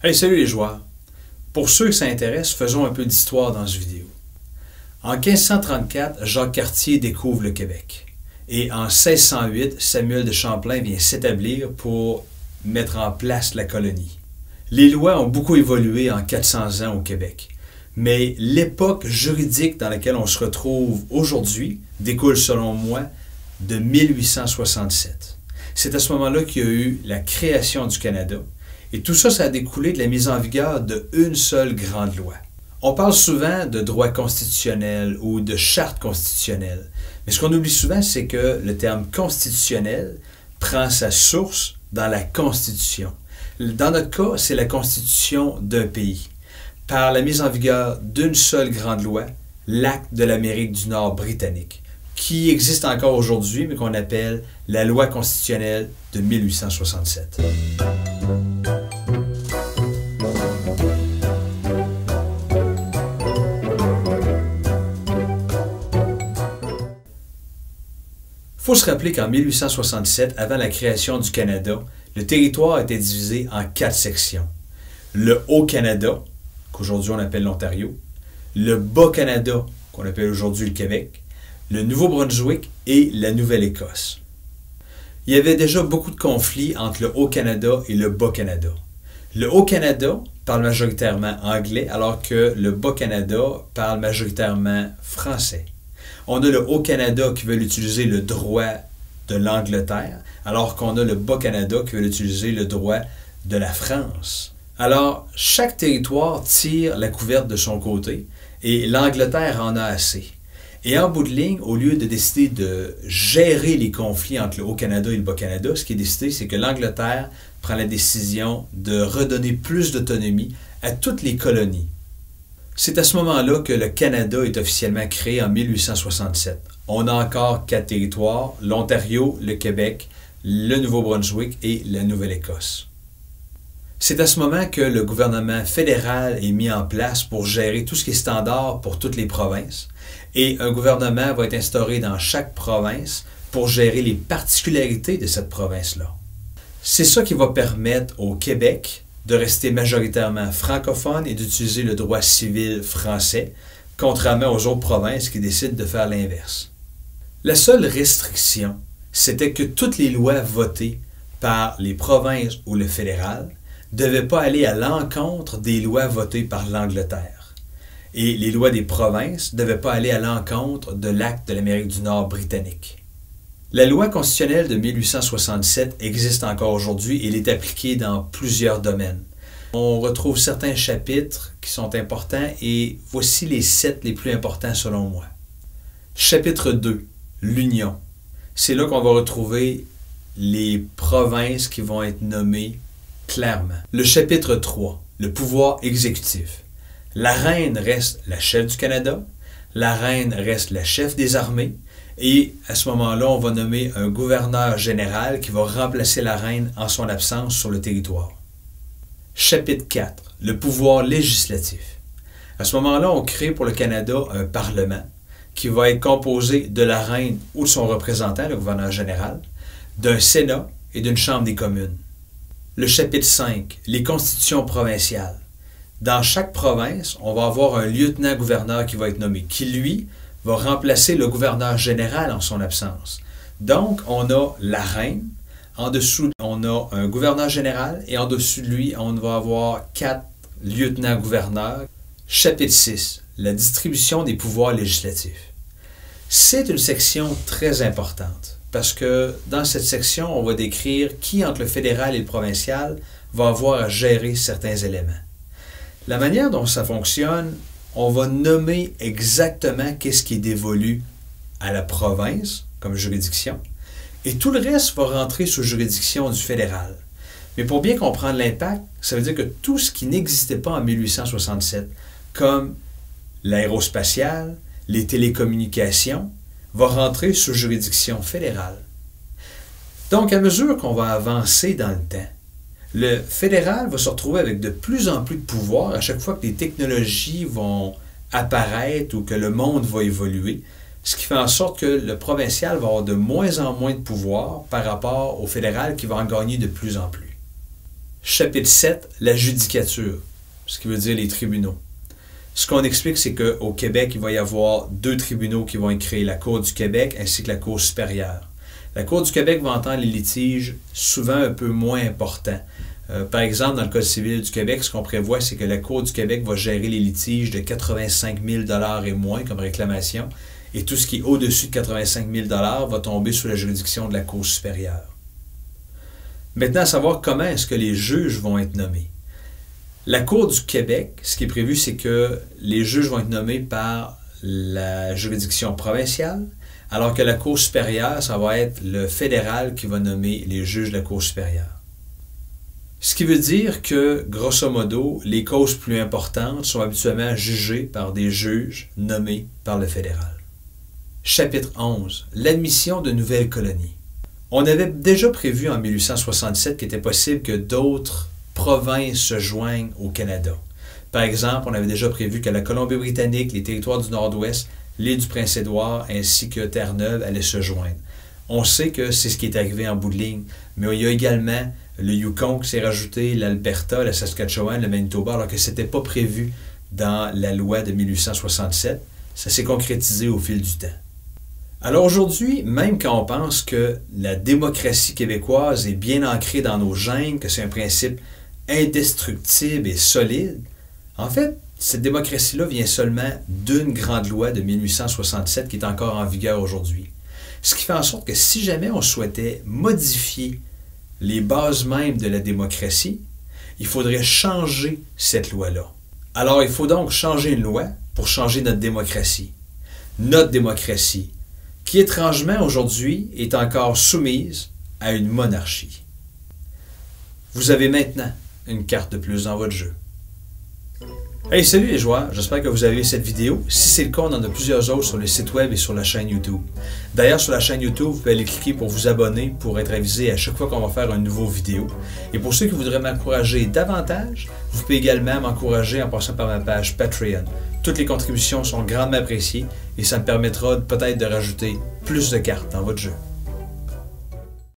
Hey, salut les joueurs! Pour ceux que ça intéresse, faisons un peu d'histoire dans cette vidéo. En 1534, Jacques Cartier découvre le Québec. Et en 1608, Samuel de Champlain vient s'établir pour mettre en place la colonie. Les lois ont beaucoup évolué en 400 ans au Québec. Mais l'époque juridique dans laquelle on se retrouve aujourd'hui découle, selon moi, de 1867. C'est à ce moment-là qu'il y a eu la création du Canada. Et tout ça, ça a découlé de la mise en vigueur d'une seule grande loi. On parle souvent de droit constitutionnel ou de charte constitutionnelle. Mais ce qu'on oublie souvent, c'est que le terme constitutionnel prend sa source dans la Constitution. Dans notre cas, c'est la Constitution d'un pays. Par la mise en vigueur d'une seule grande loi, l'Acte de l'Amérique du Nord britannique, qui existe encore aujourd'hui, mais qu'on appelle la Loi constitutionnelle de 1867. Il faut se rappeler qu'en 1867, avant la création du Canada, le territoire était divisé en 4 sections. Le Haut-Canada, qu'aujourd'hui on appelle l'Ontario, le Bas-Canada, qu'on appelle aujourd'hui le Québec, le Nouveau-Brunswick et la Nouvelle-Écosse. Il y avait déjà beaucoup de conflits entre le Haut-Canada et le Bas-Canada. Le Haut-Canada parle majoritairement anglais, alors que le Bas-Canada parle majoritairement français. On a le Haut-Canada qui veut utiliser le droit de l'Angleterre, alors qu'on a le Bas-Canada qui veut utiliser le droit de la France. Alors, chaque territoire tire la couverte de son côté et l'Angleterre en a assez. Et en bout de ligne, au lieu de décider de gérer les conflits entre le Haut-Canada et le Bas-Canada, ce qui est décidé, c'est que l'Angleterre prend la décision de redonner plus d'autonomie à toutes les colonies. C'est à ce moment-là que le Canada est officiellement créé en 1867. On a encore 4 territoires, l'Ontario, le Québec, le Nouveau-Brunswick et la Nouvelle-Écosse. C'est à ce moment que le gouvernement fédéral est mis en place pour gérer tout ce qui est standard pour toutes les provinces. Et un gouvernement va être instauré dans chaque province pour gérer les particularités de cette province-là. C'est ça qui va permettre au Québec de rester majoritairement francophone et d'utiliser le droit civil français, contrairement aux autres provinces qui décident de faire l'inverse. La seule restriction, c'était que toutes les lois votées par les provinces ou le fédéral ne devaient pas aller à l'encontre des lois votées par l'Angleterre. Et les lois des provinces ne devaient pas aller à l'encontre de l'Acte de l'Amérique du Nord britannique. La loi constitutionnelle de 1867 existe encore aujourd'hui et elle est appliquée dans plusieurs domaines. On retrouve certains chapitres qui sont importants et voici les 7 les plus importants selon moi. Chapitre 2, l'Union. C'est là qu'on va retrouver les provinces qui vont être nommées clairement. Le chapitre 3, le pouvoir exécutif. La reine reste la chef du Canada, la reine reste la chef des armées, et à ce moment-là, on va nommer un gouverneur général qui va remplacer la reine en son absence sur le territoire. Chapitre 4, le pouvoir législatif. À ce moment-là, on crée pour le Canada un parlement qui va être composé de la reine ou de son représentant, le gouverneur général, d'un Sénat et d'une Chambre des communes. Le chapitre 5, les constitutions provinciales. Dans chaque province, on va avoir un lieutenant-gouverneur qui va être nommé, qui, lui, va remplacer le gouverneur général en son absence. Donc, on a la reine, en dessous, on a un gouverneur général, et en dessous de lui, on va avoir 4 lieutenants-gouverneurs. Chapitre 6, la distribution des pouvoirs législatifs. C'est une section très importante, parce que dans cette section, on va décrire qui, entre le fédéral et le provincial, va avoir à gérer certains éléments. La manière dont ça fonctionne, on va nommer exactement qu'est-ce qui est dévolu à la province comme juridiction et tout le reste va rentrer sous juridiction du fédéral. Mais pour bien comprendre l'impact, ça veut dire que tout ce qui n'existait pas en 1867, comme l'aérospatiale, les télécommunications, va rentrer sous juridiction fédérale. Donc, à mesure qu'on va avancer dans le temps, le fédéral va se retrouver avec de plus en plus de pouvoir à chaque fois que les technologies vont apparaître ou que le monde va évoluer, ce qui fait en sorte que le provincial va avoir de moins en moins de pouvoir par rapport au fédéral qui va en gagner de plus en plus. Chapitre 7, la judicature, ce qui veut dire les tribunaux. Ce qu'on explique, c'est qu'au Québec, il va y avoir 2 tribunaux qui vont être créés, la Cour du Québec ainsi que la Cour supérieure. La Cour du Québec va entendre les litiges souvent un peu moins importants. Par exemple, dans le Code civil du Québec, ce qu'on prévoit, c'est que la Cour du Québec va gérer les litiges de 85 000 $ et moins comme réclamation, et tout ce qui est au-dessus de 85 000 $ va tomber sous la juridiction de la Cour supérieure. Maintenant, à savoir comment est-ce que les juges vont être nommés. La Cour du Québec, ce qui est prévu, c'est que les juges vont être nommés par la juridiction provinciale, alors que la Cour supérieure, ça va être le fédéral qui va nommer les juges de la Cour supérieure. Ce qui veut dire que, grosso modo, les causes plus importantes sont habituellement jugées par des juges nommés par le fédéral. Chapitre 11. L'admission de nouvelles colonies. On avait déjà prévu en 1867 qu'il était possible que d'autres provinces se joignent au Canada. Par exemple, on avait déjà prévu que la Colombie-Britannique, les territoires du Nord-Ouest, l'île du Prince-Édouard ainsi que Terre-Neuve allaient se joindre. On sait que c'est ce qui est arrivé en bout de ligne, mais il y a également le Yukon qui s'est rajouté, l'Alberta, la Saskatchewan, le Manitoba, alors que ce n'était pas prévu dans la loi de 1867. Ça s'est concrétisé au fil du temps. Alors aujourd'hui, même quand on pense que la démocratie québécoise est bien ancrée dans nos gènes, que c'est un principe indestructible et solide, en fait, cette démocratie-là vient seulement d'une grande loi de 1867 qui est encore en vigueur aujourd'hui. Ce qui fait en sorte que si jamais on souhaitait modifier les bases mêmes de la démocratie, il faudrait changer cette loi-là. Alors, il faut donc changer une loi pour changer notre démocratie. Notre démocratie, qui étrangement aujourd'hui est encore soumise à une monarchie. Vous avez maintenant une carte de plus dans votre jeu. Hey, salut les joueurs, j'espère que vous avez aimé cette vidéo. Si c'est le cas, on en a plusieurs autres sur le site web et sur la chaîne YouTube. D'ailleurs, sur la chaîne YouTube, vous pouvez aller cliquer pour vous abonner pour être avisé à chaque fois qu'on va faire une nouvelle vidéo. Et pour ceux qui voudraient m'encourager davantage, vous pouvez également m'encourager en passant par ma page Patreon. Toutes les contributions sont grandement appréciées et ça me permettra peut-être de rajouter plus de cartes dans votre jeu.